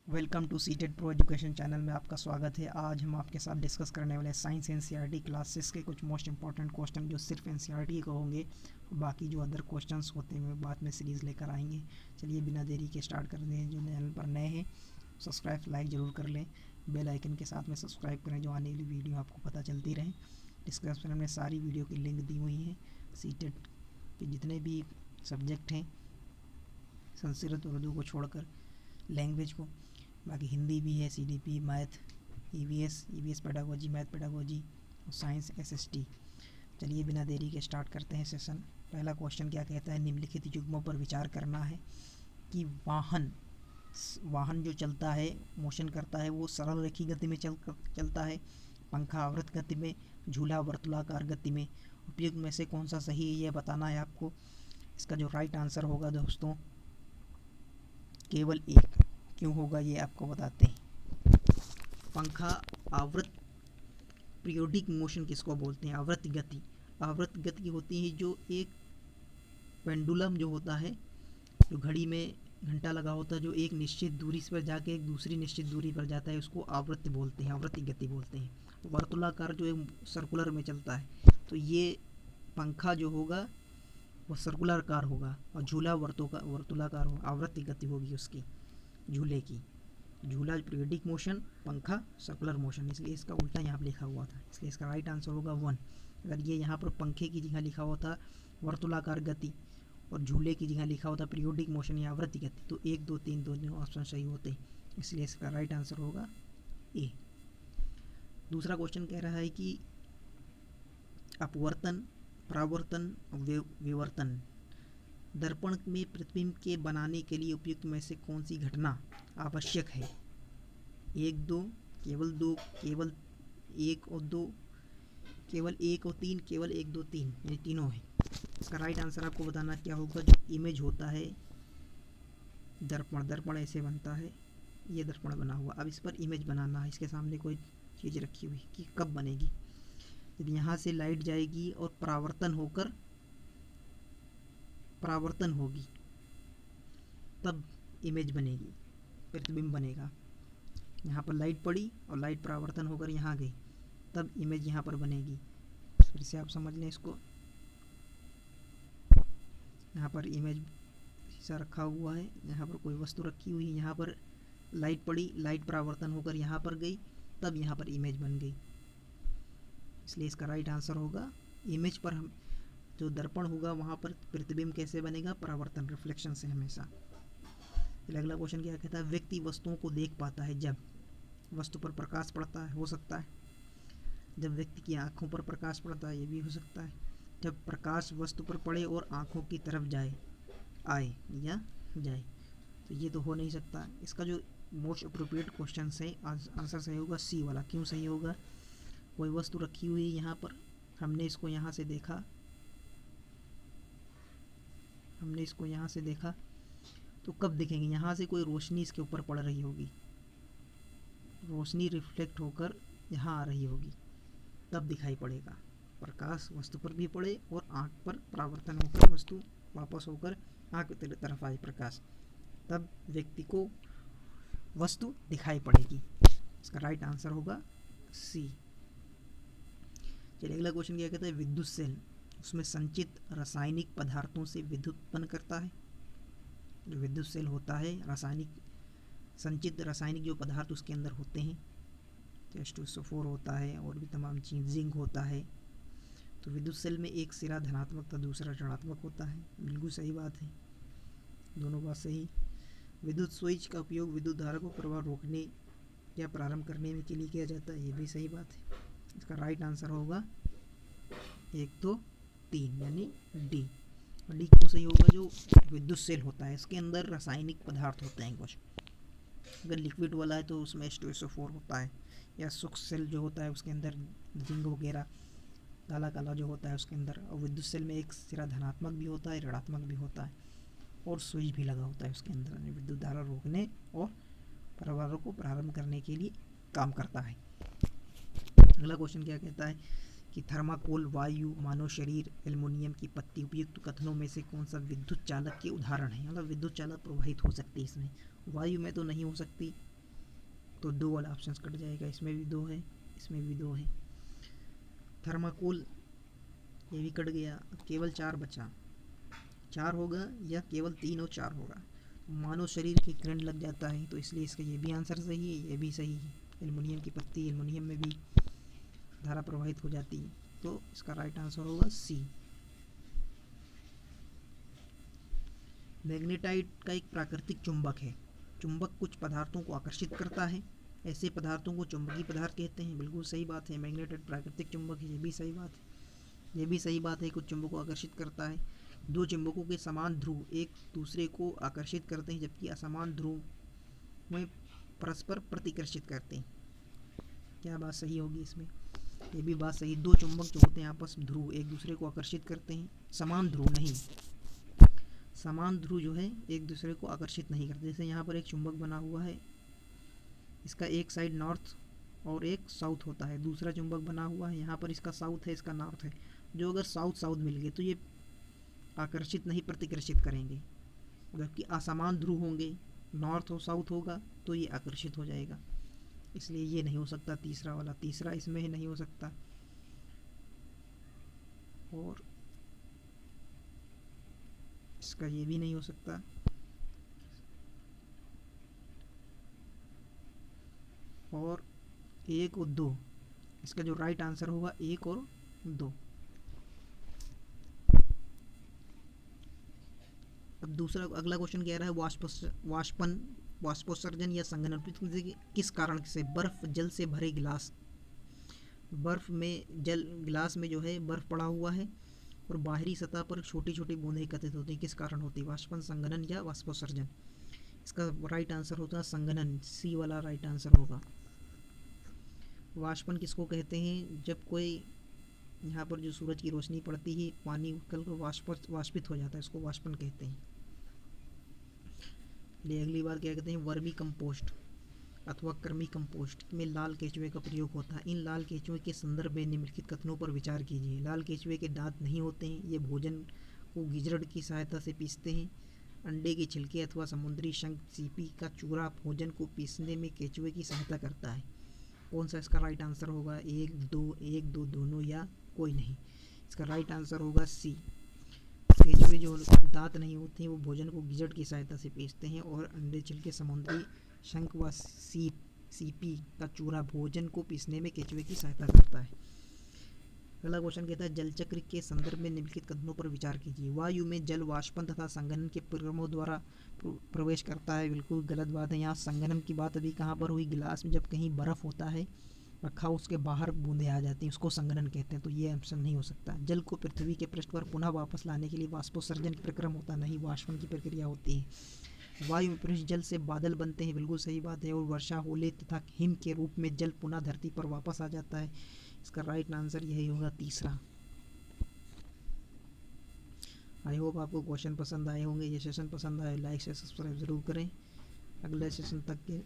Welcome to Seated Pro Education channel में आपका स्वागत है। आज हम आपके साथ डिस्कस करने वाले साइंस एनसीईआरटी क्लासेस के कुछ मोस्ट इंपॉर्टेंट क्वेश्चन जो सिर्फ एनसीईआरटी के होंगे, बाकी जो अदर क्वेश्चंस होते हैं बाद में सीरीज़ लेकर आएंगे। चलिए बिना देरी के स्टार्ट कर दें। जो चैनल पर नए हैं सब्सक्राइब लाइक ज़रूर कर लें, बेल आइकन के साथ में सब्सक्राइब करें जो आने वाली वीडियो आपको पता चलती रहे। डिस्क्रिप्शन में सारी वीडियो की लिंक दी हुई है। सीटेड के जितने भी सब्जेक्ट हैं संस्कृत उर्दू को छोड़कर, लैंग्वेज को, बाकी हिंदी भी है, CDP, math, EVS pedagogy, math pedagogy और साइंस एसएसटी। चलिए बिना देरी के स्टार्ट करते हैं सेशन। पहला क्वेश्चन क्या कहता है, निम्नलिखित युग्मों पर विचार करना है कि वाहन जो चलता है, मोशन करता है, वो सरल रेखी गति में चलता है, पंखा आवृत गति में, झूला वर्तुलाकार गति में। उपयुक्त में से कौन सा सही है यह बताना है आपको। इसका जो राइट आंसर होगा दोस्तों केवल एक। क्यों होगा ये आपको बताते हैं। पंखा आवृत पीरियोडिक मोशन किसको बोलते हैं? आवृत गति। आवृत गति होती है जो एक पेंडुलम जो होता है, जो घड़ी में घंटा लगा होता है, जो एक निश्चित दूरी पर जाके एक दूसरी निश्चित दूरी पर जाता है, उसको आवृत्ति बोलते हैं, आवृत्ति गति बोलते हैं। वर्तुलाकार जो एक सर्कुलर में चलता है, तो ये पंखा जो होगा वो सर्कुलर कार होगा और झूला वर्तुलाकार होगा, आवृत्ति गति होगी उसकी, झूले की। झूला पीरियोडिक मोशन, पंखा सर्कुलर मोशन, इसलिए इसका उल्टा यहाँ पर लिखा हुआ था, इसलिए इसका राइट आंसर होगा 1। अगर ये यहाँ पर पंखे की जगह लिखा होता वर्तुलाकार गति और झूले की जगह लिखा होता पीरियोडिक मोशन या आवृत्ति गति, तो 1 2 3 दोनों ऑप्शन सही होते, इसलिए इसका राइट आंसर होगा ए। दूसरा क्वेश्चन कह रहा है कि अपवर्तन, परावर्तन, विवर्तन दर्पण में प्रतिबिंब के बनाने के लिए उपयुक्त में से कौन सी घटना आवश्यक है? 1 2, केवल 2, केवल 1 और 2, केवल 1 और 3, केवल 1 2 3, ये तीनों है। इसका राइट आंसर आपको बताना क्या होगा। जो इमेज होता है दर्पण ऐसे बनता है, ये दर्पण बना हुआ, अब इस पर इमेज बनाना है, इसके सामने कोई चीज़ रखी हुई कि कब बनेगी। यदि यहाँ से लाइट जाएगी और परावर्तन होगी तब इमेज बनेगी, प्रतिबिंब बनेगा। यहाँ पर लाइट पड़ी और लाइट परावर्तन होकर यहाँ गई, तब इमेज यहाँ पर बनेगी। फिर से आप समझ लें इसको। यहाँ पर इमेज शीशा रखा हुआ है, यहाँ पर कोई वस्तु रखी हुई है, यहाँ पर लाइट पड़ी, लाइट परावर्तन होकर यहाँ पर गई, तब यहाँ पर इमेज बन गई, इसलिए इसका राइट आंसर होगा इमेज पर। हम जो दर्पण होगा वहाँ पर प्रतिबिंब कैसे बनेगा? परावर्तन, रिफ्लेक्शन से हमेशा। अगला क्वेश्चन क्या कहता है, व्यक्ति वस्तुओं को देख पाता है जब वस्तु पर प्रकाश पड़ता है, हो सकता है जब व्यक्ति की आंखों पर प्रकाश पड़ता है, ये भी हो सकता है जब प्रकाश वस्तु पर पड़े और आंखों की तरफ आए या जाए, तो ये तो हो नहीं सकता। इसका जो मोस्ट अप्रोप्रिएट क्वेश्चन है, आंसर सही होगा सी वाला। क्यों सही होगा? कोई वस्तु रखी हुई है यहाँ पर, हमने इसको यहाँ से देखा, तो कब दिखेंगे? यहाँ से कोई रोशनी इसके ऊपर पड़ रही होगी, रोशनी रिफ्लेक्ट होकर यहाँ आ रही होगी, तब दिखाई पड़ेगा। प्रकाश वस्तु पर भी पड़े और आँख पर परावर्तन होकर वस्तु वापस होकर आँख की तरफ आए प्रकाश, तब व्यक्ति को वस्तु दिखाई पड़ेगी। इसका राइट आंसर होगा सी। चलिए अगला क्वेश्चन क्या कहता है, विद्युत सेल उसमें संचित रासायनिक पदार्थों से विद्युत उत्पन्न करता है। जो विद्युत सेल होता है, संचित रासायनिक जो पदार्थ उसके अंदर होते हैं, H2SO4 होता है और भी तमाम चीज़, जिंक होता है। तो विद्युत सेल में एक सिरा धनात्मक तथा दूसरा ऋणात्मक होता है। बिल्कुल सही बात है, दोनों बात सही। विद्युत स्विच का उपयोग विद्युत धारा को प्रवाह रोकने या प्रारंभ करने के लिए किया जाता है, ये भी सही बात है। इसका राइट आंसर होगा 1 2 3 यानी डी। और डी क्यों सही होगा? जो विद्युत सेल होता है इसके अंदर रासायनिक पदार्थ होते हैं कुछ, अगर लिक्विड वाला है तो उसमें H2SO4 होता है, या सूक्ष्म सेल जो होता है उसके अंदर जिंक वगैरह काला काला जो होता है उसके अंदर। और विद्युत सेल में एक सिरा धनात्मक भी होता है, ऋणात्मक भी होता है, और स्विच भी लगा होता है उसके अंदर, विद्युत धारा रोकने और प्रवाह को प्रारंभ करने के लिए काम करता है। अगला क्वेश्चन क्या कहता है कि थर्माकोल, वायु, मानव शरीर, एल्युमिनियम की पत्ती उपयुक्त कथनों में से कौन सा विद्युत चालक के उदाहरण है? मतलब विद्युत चालक प्रवाहित हो सकती है इसमें, वायु में तो नहीं हो सकती, तो 2 वाला ऑप्शन कट जाएगा। इसमें भी 2 है, इसमें भी 2 है। थर्माकोल ये भी कट गया, केवल 4 बचा। 4 होगा या केवल 3 और 4 होगा। मानव शरीर के करंट लग जाता है, तो इसलिए इसका ये भी आंसर सही है, ये भी सही है। एल्युमिनियम की पत्ती, एल्युमिनियम में भी धारा प्रवाहित हो जाती है, तो इसका राइट आंसर होगा सी। मैग्नेटाइट का एक प्राकृतिक चुंबक है। चुंबक कुछ पदार्थों को आकर्षित करता है, ऐसे पदार्थों को चुंबकीय पदार्थ कहते हैं। बिल्कुल सही बात है, मैग्नेटाइट प्राकृतिक चुंबक है, ये भी सही बात है। ये भी सही बात है, कुछ चुंबकों को आकर्षित करता है। दो चुंबकों के समान ध्रुव एक दूसरे को आकर्षित करते हैं, जबकि असमान ध्रुव में परस्पर प्रतिकर्षित करते हैं। क्या बात सही होगी इसमें? ये भी बात सही। दो चुंबक जो होते हैं आपस में ध्रुव एक दूसरे को आकर्षित करते हैं, समान ध्रुव नहीं, समान ध्रुव जो है एक दूसरे को आकर्षित नहीं करते। जैसे यहाँ पर एक चुंबक बना हुआ है, इसका एक साइड नॉर्थ और एक साउथ होता है। दूसरा चुंबक बना हुआ है, यहाँ पर इसका साउथ है, इसका नॉर्थ है। जो अगर साउथ साउथ मिल गए तो ये आकर्षित नहीं प्रतिकर्षित करेंगे, जबकि असमान ध्रुव होंगे, नॉर्थ और साउथ होगा तो ये आकर्षित हो जाएगा। इसलिए ये नहीं हो सकता तीसरा वाला, तीसरा इसमें नहीं हो सकता। और इसका ये भी नहीं हो सकता। और 1 और 2, इसका जो राइट आंसर होगा 1 और 2। अब दूसरा अगला क्वेश्चन कह रहा है वाष्पोत्सर्जन या संघनन किस कारण से? बर्फ जल से भरे गिलास, बर्फ में जल गिलास में जो है बर्फ पड़ा हुआ है और बाहरी सतह पर छोटी छोटी बूंदें एकत्रित होती हैं, किस कारण होती है? वाष्पन, संघनन या वाष्पोत्सर्जन? इसका राइट आंसर होता है संघनन, सी वाला राइट आंसर होगा। वाष्पन किसको कहते हैं? जब कोई यहाँ पर जो सूरज की रोशनी पड़ती है, पानी उछल कर वाष्पित हो जाता है, इसको वाष्पन कहते हैं। अगली बार क्या कहते हैं? वर्मी कंपोस्ट अथवा कृमि कंपोस्ट में लाल केचुए का प्रयोग होता है। इन लाल केचुए के संदर्भ में निम्नलिखित कथनों पर विचार कीजिए। लाल केचुए के दांत नहीं होते हैं, ये भोजन को गिजरड की सहायता से पीसते हैं। अंडे के छिलके अथवा समुद्री शंख सीपी का चूरा भोजन को पीसने में केचुए की सहायता करता है। कौन सा इसका राइट आंसर होगा? 1 2 दोनों या कोई नहीं? इसका राइट आंसर होगा सी। केचुए जो दांत नहीं होते हैं वो भोजन को गिजट की सहायता से पीसते हैं, और अंडे छिलके समुद्री शंख व सीपी का चूरा भोजन को पीसने में केचुए की सहायता करता है। अगला क्वेश्चन कहता है जलचक्र के संदर्भ में निम्नलिखित कथनों पर विचार कीजिए। वायु में जल वाष्पन तथा संघनन के प्रक्रमों द्वारा प्रवेश करता है। बिल्कुल गलत बात है। यहाँ संघनन की बात अभी कहाँ पर हुई? गिलास में जब कहीं बर्फ होता है रखा, उसके बाहर बूंदें आ जाती हैं, उसको संघनन कहते हैं, तो ये ऑप्शन नहीं हो सकता। जल को पृथ्वी के पृष्ठ पर पुनः वापस लाने के लिए वाष्पोत्सर्जन प्रक्रम होता नहीं, वाष्पन की प्रक्रिया होती है। वायु में पृष्ठ जल से बादल बनते हैं, बिल्कुल सही बात है, और वर्षा होले तथा हिम के रूप में जल पुनः धरती पर वापस आ जाता है। इसका राइट आंसर यही होगा, तीसरा। आई होप आपको क्वेश्चन पसंद आए होंगे। ये सेशन पसंद आए लाइक से सब्सक्राइब जरूर करें। अगले सेशन तक के